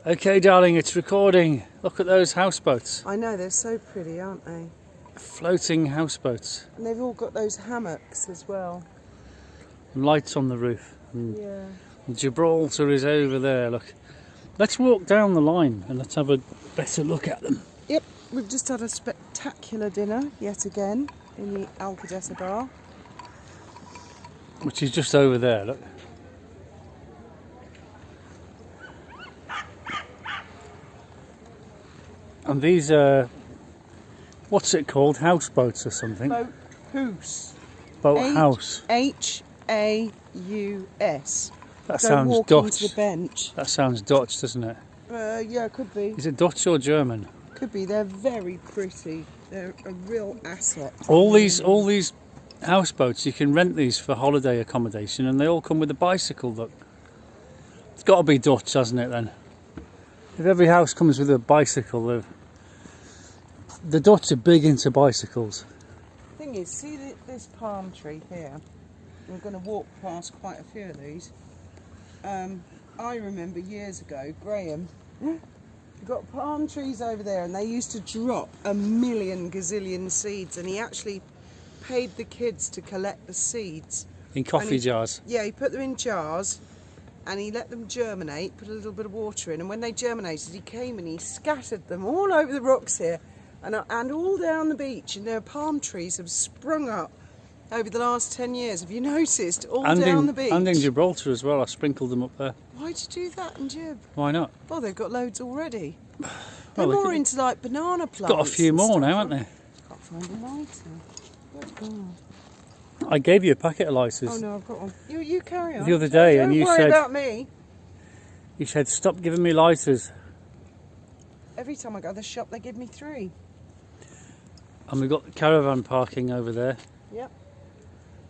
Okay, darling, it's recording. Look at those houseboats. I know, they're so pretty, aren't they? Floating houseboats. And they've all got those hammocks as well. And lights on the roof. And Yeah. Gibraltar is over there, look. Let's walk down the line and let's have a better look at them. Yep, we've just had a spectacular dinner, yet again, in the Alcadesa bar. Which is just over there, look. And these are, what's it called? Houseboats or something? Boat house. Boathouse. H-A-U-S. That Don't sounds walk Dutch. into the bench. That sounds Dutch, doesn't it? Yeah, could be. Is it Dutch or German? Could be. They're very pretty. They're a real asset. All these houseboats, you can rent these for holiday accommodation, and they all come with a bicycle. Look, it's got to be Dutch, hasn't it? Then, if every house comes with a bicycle, the Dutch are big into bicycles. Thing is, see this palm tree here? We're going to walk past quite a few of these. I remember years ago, Graham got palm trees over there, and they used to drop a million gazillion seeds, and he actually paid the kids to collect the seeds In coffee jars. Yeah, he put them in jars and he let them germinate, put a little bit of water in, and when they germinated he came and he scattered them all over the rocks here and all down the beach, and their palm trees have sprung up over the last 10 years. Have you noticed? All down the beach. And in Gibraltar as well. I sprinkled them up there. Why'd you do that in Gib? Why not? Well, they've got loads already. They're Well, more into like banana plants. Got a few more now, haven't they? Can't find a lighter. Where's gone? I gave you a packet of lighters Oh no, I've got one. You carry on. the other day, Don't and you worry said about me. you said stop giving me lighters. Every time I go to the shop, they give me 3. And we've got the caravan parking over there. Yep.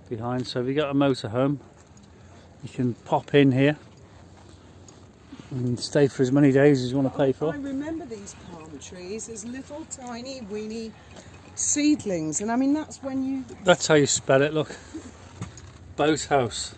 Behind, so if you got a motorhome, you can pop in here and stay for as many days as you want to pay for. I remember these palm trees as little tiny weeny seedlings, and I mean that's when you... That's how you spell it, look. Boathouse.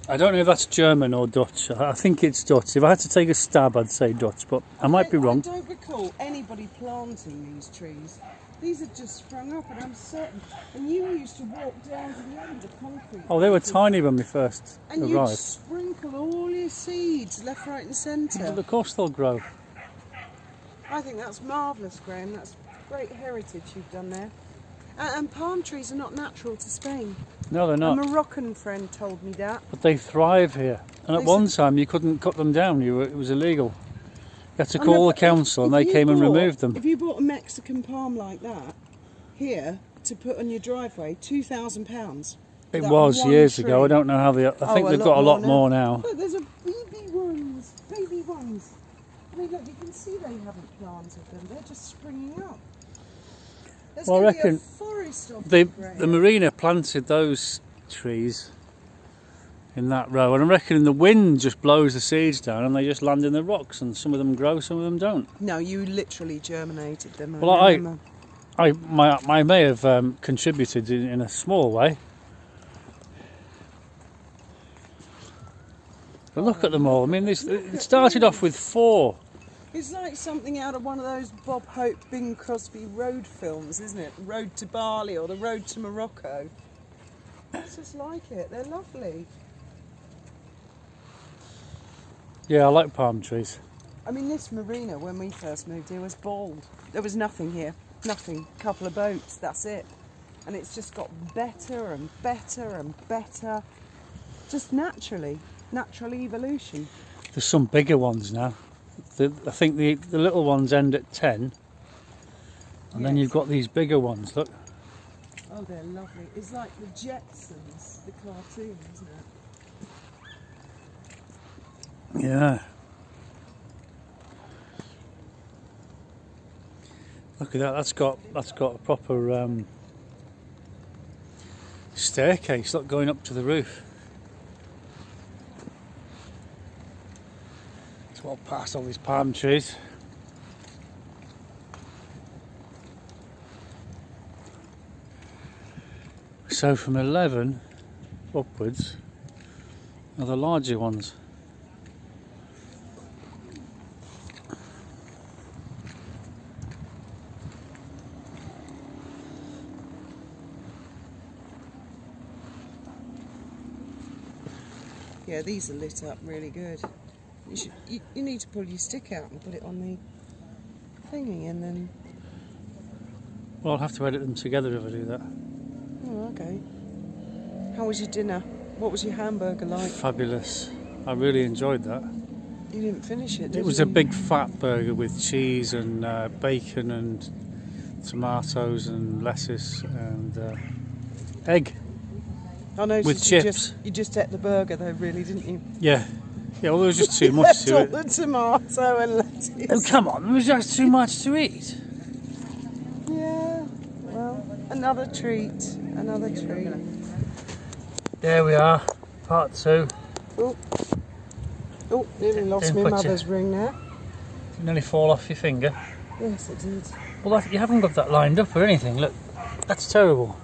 I don't know if that's German or Dutch. I think it's Dutch. If I had to take a stab, I'd say Dutch, but I might be wrong. I don't recall anybody planting these trees. These have just sprung up, and I'm certain. And you used to walk down to the end of the concrete. Oh, they were tiny when we first and you'd arrived. sprinkle all your seeds left, right, and centre. But of course they'll grow. I think that's marvellous, Graham. That's great heritage you've done there. And palm trees are not natural to Spain. No, they're A not. Moroccan friend told me that. But they thrive here. And at They one said- time you couldn't cut them down. It was illegal. You had to I know, call the but council, and if they you came and bought- removed them. If you bought a Mexican palm like that here to put on your driveway, £2,000. It was years ago. I don't know how they. I think they've got a lot more now. Look, there's a baby ones. Baby ones. I mean, look, you can see they haven't planted them. They're just springing up. There's Well, I going to be reckon a forest of The them, Graham. marina planted those trees in that row, and I reckon the wind just blows the seeds down, and they just land in the rocks, and some of them grow, some of them don't. No, you literally germinated them. Well, remember. I may have contributed in a small way. But look at them all. I mean, it started off with 4. It's like something out of one of those Bob Hope, Bing Crosby road films, isn't it? Road to Bali or The Road to Morocco. It's just like it. They're lovely. Yeah, I like palm trees. I mean, this marina, when we first moved here, was bald. There was nothing here. Nothing. A couple of boats, that's it. And it's just got better and better and better. Just naturally. Natural evolution. There's some bigger ones now. I think the little ones end at 10, and then you've got these bigger ones. Look. Oh, they're lovely. It's like the Jetsons, the cartoon, isn't it? Yeah. Look at that. That's got a proper staircase. Look, going up to the roof. Let's walk past all these palm trees. So from 11 upwards are the larger ones. Yeah, these are lit up really good. You need to pull your stick out and put it on the thingy and then... Well, I'll have to edit them together if I do that. Oh, okay. How was your dinner? What was your hamburger like? Fabulous. I really enjoyed that. You didn't finish it, did you? It was a big fat burger with cheese and bacon and tomatoes and lettuce and egg. I know, with chips. You just ate the burger though, really, didn't you? Yeah. Yeah, well, there was just too much to it. All the tomato and lettuce. Oh, come on, there was just too much to eat. Yeah, well, another treat, another treat. There we are, part 2. Oh, nearly lost my mother's ring now. Did it nearly fall off your finger? Yes, it did. Well, you haven't got that lined up or anything. Look, that's terrible.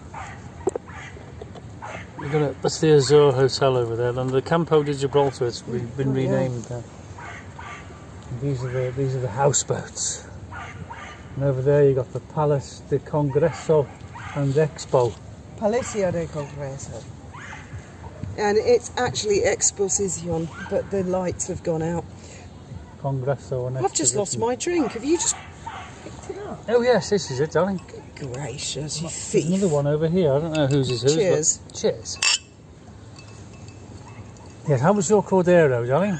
That's the Azure Hotel over there, and the Campo de Gibraltar. It's been renamed. These are the houseboats. And over there you got the Palace de Congreso and Expo. Palacio de Congreso. And it's actually Exposición, but the lights have gone out. Congreso and Expo. I've just lost my drink. Have you just picked it up? Oh yes, this is it, darling. Good gracious, you There's thief. another one over here. I don't know whose is whose. Cheers. But cheers. Yes, how was your Cordero, darling?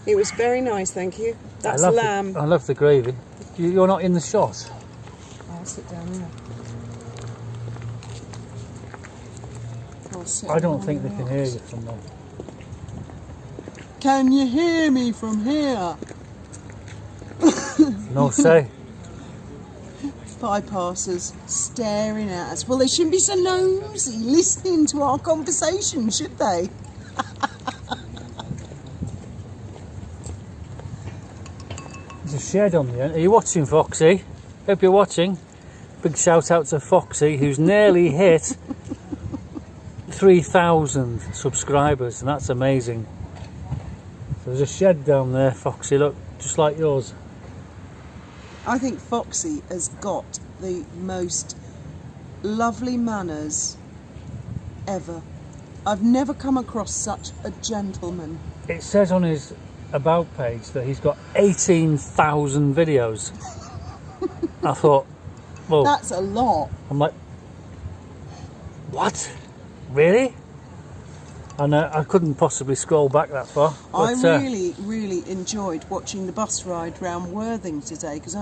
It was very nice, thank you. That's I lamb. I love the gravy. You're not in the shot. I'll sit down here. I don't think they can hear you from there. Can you hear me from here? No say. Bypassers staring at us. Well, they shouldn't be so nosy listening to our conversation, should they? There's a shed on the end. Are you watching, Foxy? Hope you're watching. Big shout out to Foxy, who's nearly hit 3,000 subscribers, and that's amazing. So there's a shed down there, Foxy, look, just like yours. I think Foxy has got the most lovely manners ever. I've never come across such a gentleman. It says on his about page that he's got 18,000 videos. I thought, well, that's a lot. I'm like, what? Really? And I couldn't possibly scroll back that far. But, I really enjoyed watching the bus ride round Worthing today because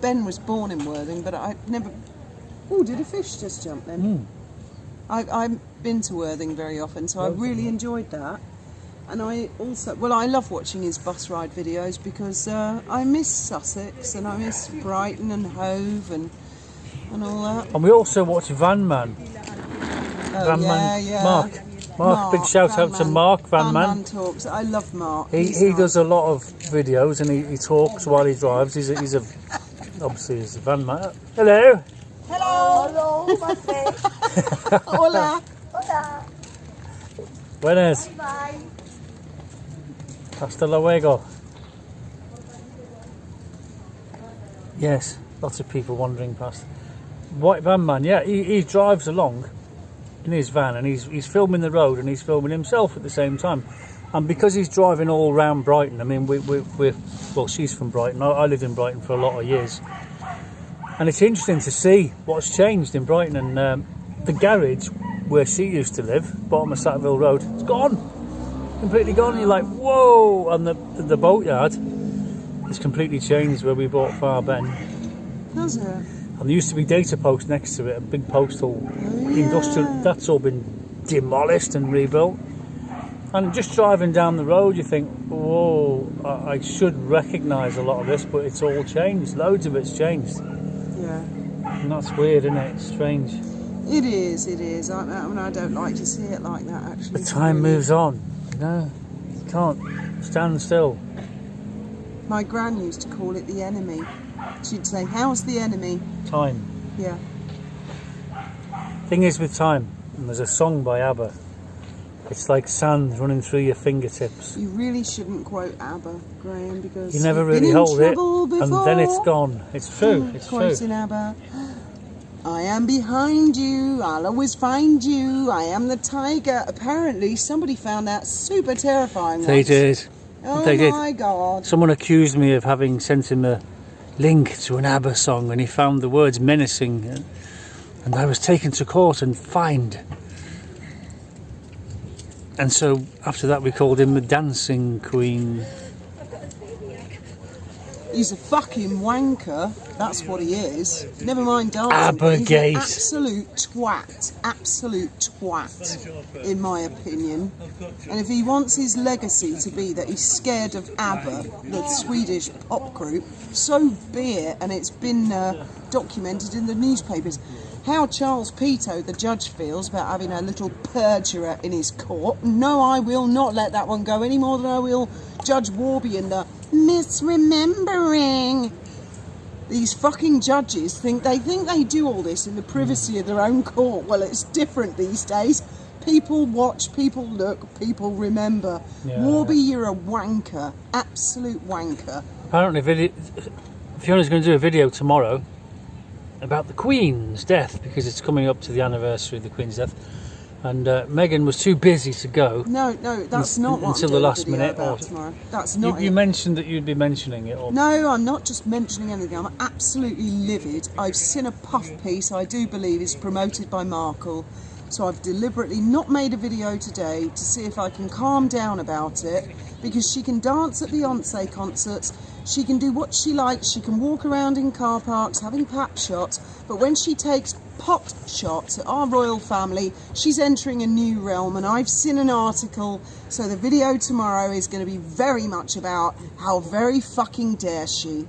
Ben was born in Worthing, but I've never. Oh, did a fish just jump then? I've been to Worthing very often, so I really enjoyed that. And I also, well, I love watching his bus ride videos because I miss Sussex and I miss Brighton and Hove and all that. And we also watch Van Man. Oh, yeah. Mark, big shout out to Mark Van Man. Talks. I love Mark. He does a lot of videos and he talks while he drives. He's obviously he's a van man. Hello. Hello, my friend. Hola. Hola. Buenas. Bye. Hasta luego. Yes, lots of people wandering past. White Van Man, yeah, he drives along in his van and he's filming the road and he's filming himself at the same time. And because he's driving all around Brighton, I mean, well, she's from Brighton. I lived in Brighton for a lot of years. And it's interesting to see what's changed in Brighton. And the garage where she used to live, bottom of Sackville Road, it's gone. Completely gone. You're like, whoa! And the boatyard is completely changed where we bought Far Ben. Does it? And there used to be data post next to it, a big postal industrial. That's all been demolished and rebuilt. And just driving down the road, you think, whoa, I should recognise a lot of this, but it's all changed. Loads of it's changed. Yeah. And that's weird, isn't it? It's strange. It is. I mean, I don't like to see it like that, actually. The time moves on. No, you can't stand still. My gran used to call it the enemy. She'd say, how's the enemy? Time. Yeah. Thing is with time, and there's a song by ABBA, it's like sand running through your fingertips. You really shouldn't quote ABBA, Graham, because You never you've really been in hold it, trouble and before. then it's gone. It's true, it's true. Quoting ABBA. I am behind you, I'll always find you, I am the tiger. Apparently somebody found that super terrifying They once. did. Oh They did. my god. Someone accused me of having sent him a link to an ABBA song and he found the words menacing and I was taken to court and fined. And so after that we called him the Dancing Queen. He's a fucking wanker, that's what he is. Never mind dancing. ABBA-gate. He's an absolute twat, in my opinion. And if he wants his legacy to be that he's scared of ABBA, the Swedish pop group, so be it, and it's been documented in the newspapers. How Charles Peto, the judge, feels about having a little perjurer in his court. No, I will not let that one go any more than I will Judge Warby and the misremembering. These fucking judges think they do all this in the privacy of their own court. Well, it's different these days. People watch, people look, people remember. Yeah. Warby, you're a wanker, absolute wanker. Apparently Fiona's going to do a video tomorrow about the Queen's death because it's coming up to the anniversary of the Queen's death. And Megan was too busy to go. No, that's not what until I'm the doing last a video minute. about tomorrow. That's not You it. mentioned that you'd be mentioning it. Or... No, I'm not just mentioning anything. I'm absolutely livid. I've seen a puff piece I do believe is promoted by Markle. So I've deliberately not made a video today to see if I can calm down about it, because she can dance at Beyonce concerts, she can do what she likes, she can walk around in car parks having pap shots, but when she takes pot shots at our royal family, she's entering a new realm. And I've seen an article, so the video tomorrow is going to be very much about how very fucking dare she.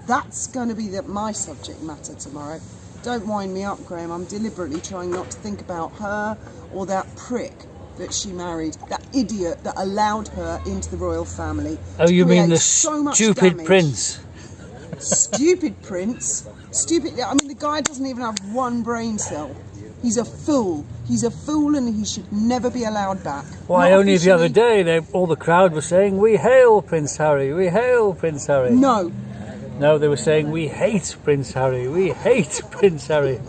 That's going to be my subject matter tomorrow. Don't wind me up, Graham. I'm deliberately trying not to think about her or that prick that she married, that idiot that allowed her into the royal family. Oh, you mean the so much stupid damage. prince? Stupid prince? Stupid. I mean, the guy doesn't even have one brain cell. He's a fool. He's a fool and he should never be allowed back. Why, Not only the other officially. day all the crowd was saying, "We hail Prince Harry, we hail Prince Harry." No. No, they were saying, "We hate Prince Harry, we hate Prince Harry."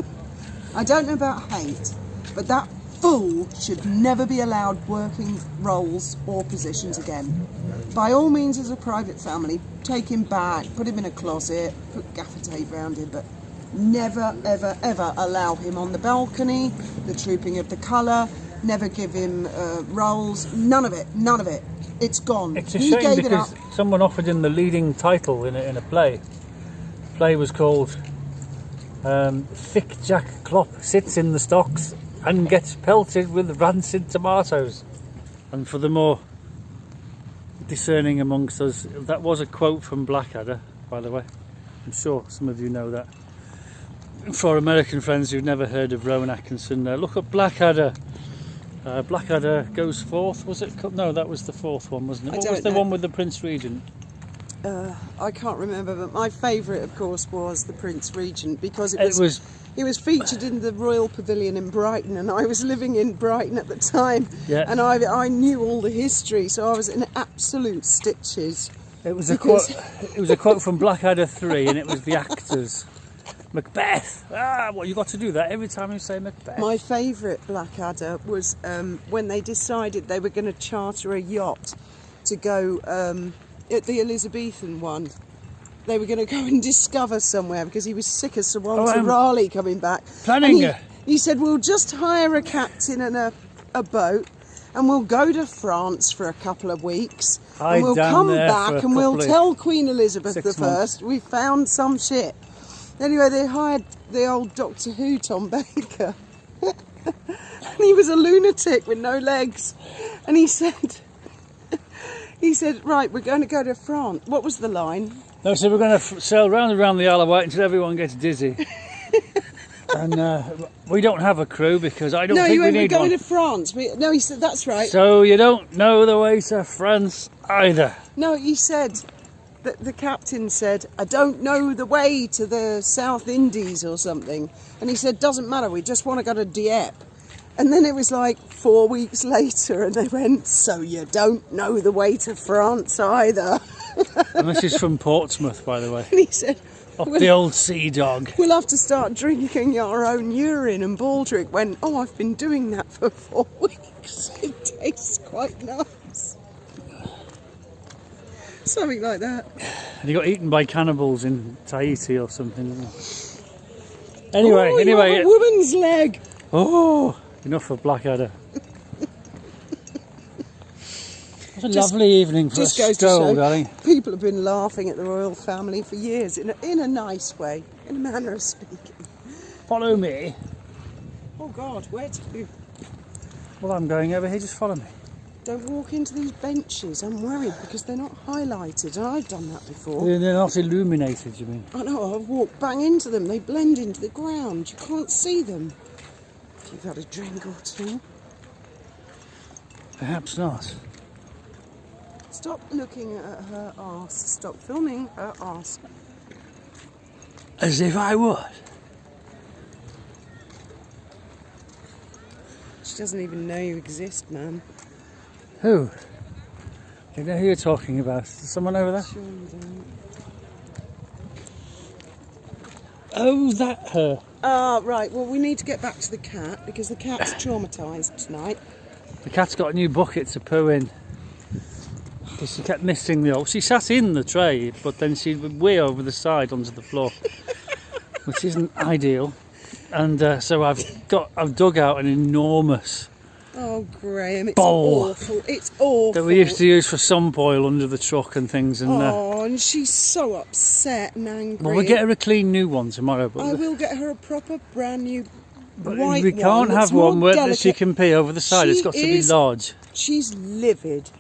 I don't know about hate, but that fool should never be allowed working roles or positions again. By all means, as a private family, take him back, put him in a closet, put gaffer tape around him, but never, ever, ever allow him on the balcony, the trooping of the colour, never give him roles, none of it. It's gone. It's a He shame gave it because up. someone offered him the leading title in a play. The play was called Thick Jack Klopp Sits in the Stocks and Gets Pelted with Rancid Tomatoes. And for the more discerning amongst us, that was a quote from Blackadder, by the way. I'm sure some of you know that. For American friends who've never heard of Rowan Atkinson, look up Blackadder. Blackadder Goes Forth, was it? No, that was the fourth one, wasn't it? I What don't was the know. one with the Prince Regent? I can't remember, but my favourite, of course, was the Prince Regent, because It was it was featured in the Royal Pavilion in Brighton, and I was living in Brighton at the time, Yeah. and I knew all the history, so I was in absolute stitches. It was a Because- quote. It was a quote from Blackadder 3, and it was the actors. Macbeth. Well, you got to do that every time you say Macbeth. My favourite Blackadder was when they decided they were going to charter a yacht to go at the Elizabethan one. They were going to go and discover somewhere because he was sick of Sir Walter Raleigh coming back. Planning And he said, we'll just hire a captain and a boat, and we'll go to France for a couple of weeks, Hide and we'll down come there for back a and we'll couple of- tell Queen Elizabeth 6 I months. we found some shit. Anyway, they hired the old Doctor Who, Tom Baker. And he was a lunatic with no legs. And he said, right, we're going to go to France. What was the line? No, so we're going to sail round and round the Isle of Wight until everyone gets dizzy. And we don't have a crew because I don't No, think you we went, we're need going one. to France. No, he said, that's right. So you don't know the way to France either. No, he said, the captain said, I don't know the way to the South Indies or something. And he said, doesn't matter, we just want to go to Dieppe. And then it was like 4 weeks later and they went, so you don't know the way to France either. And this is from Portsmouth, by the way. And he said, Up the old sea dog. We'll have to start drinking our own urine and Baldric when, oh, I've been doing that for 4 weeks. It tastes quite nice. Something like that. And he got eaten by cannibals in Tahiti or something. Anyway, Oh, you have a woman's leg. Oh, enough of Blackadder. What a lovely evening for a Just goes to stroll, show, darling. people have been laughing at the royal family for years, in a nice way, in a manner of speaking. Follow me. Oh God, where to? Well, I'm going over here, just follow me. Don't walk into these benches. I'm worried because they're not highlighted, and I've done that before. They're not illuminated, you mean? I know, I've walked bang into them. They blend into the ground. You can't see them. If you've had a drink or two. Perhaps not. Stop looking at her arse. Stop filming her arse. As if I would. She doesn't even know you exist, man. Who? Do you know who you're talking about? Is there someone over there? Sure you don't. Oh, that her. Ah, right. Well, we need to get back to the cat because the cat's traumatised tonight. The cat's got a new bucket to poo in. Because she kept missing the old. She sat in the tray, but then she would way over the side onto the floor, which isn't ideal. And so I've dug out an enormous Oh, Graham, it's bowl awful. It's awful. that we used to use for sump oil under the truck and things. And Oh, and she's so upset and angry. well, we'll get her a clean new one tomorrow. But I will get her a proper brand new but white we can't one that's have one more where she delicate. can pee over the side. It's got to be large. She's livid,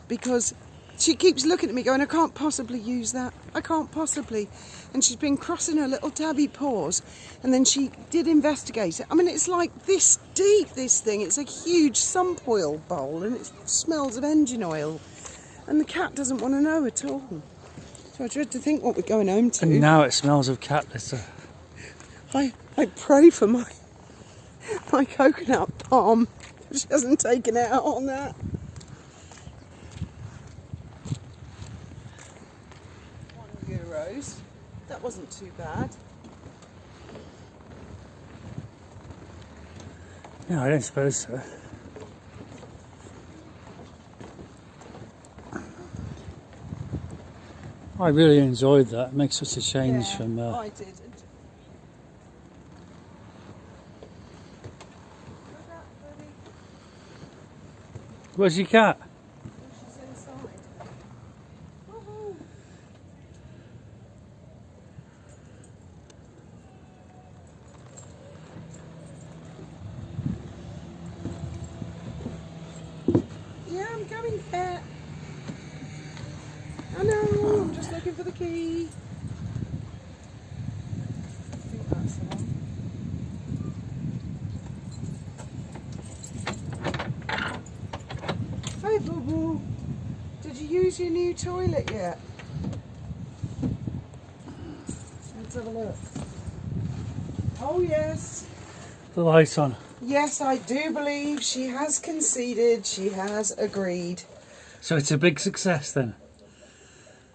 because she keeps looking at me going, I can't possibly use that. I can't possibly. And she's been crossing her little tabby paws, and then she did investigate it. I mean, it's like this deep, this thing. It's a huge sump oil bowl, and it smells of engine oil. And the cat doesn't want to know at all. So I dread to think what we're going home to. And now it smells of cat litter. I pray for my coconut palm. She hasn't taken it out on that. €1. That wasn't too bad. No, I don't suppose so. I really enjoyed that. It makes such a change Yeah, from. I did. Where's your cat? She's inside. Woohoo. Yeah, I'm coming, cat. I know, I'm just looking for the key. I think that's the one. Hey, Boo Boo. Did you use your new toilet yet? Let's have a look. Oh, yes. The light on. Yes, I do believe she has conceded. She has agreed. So it's a big success then.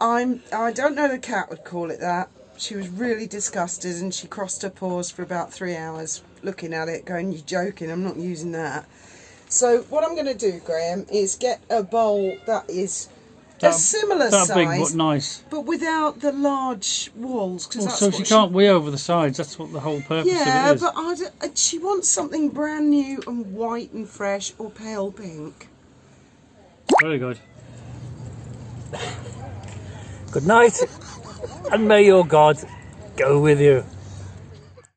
I don't know the cat would call it that. She was really disgusted and she crossed her paws for about 3 hours looking at it, going, you're joking, I'm not using that. So what I'm going to do, Graham, is get a bowl that is a similar size, big but nice. but without the large walls. Cause Well, that's so what she can't wee over the sides. That's what the whole purpose Yeah, of it is. but she wants something brand new and white and fresh or pale pink. Very good. Good night, and may your God go with you.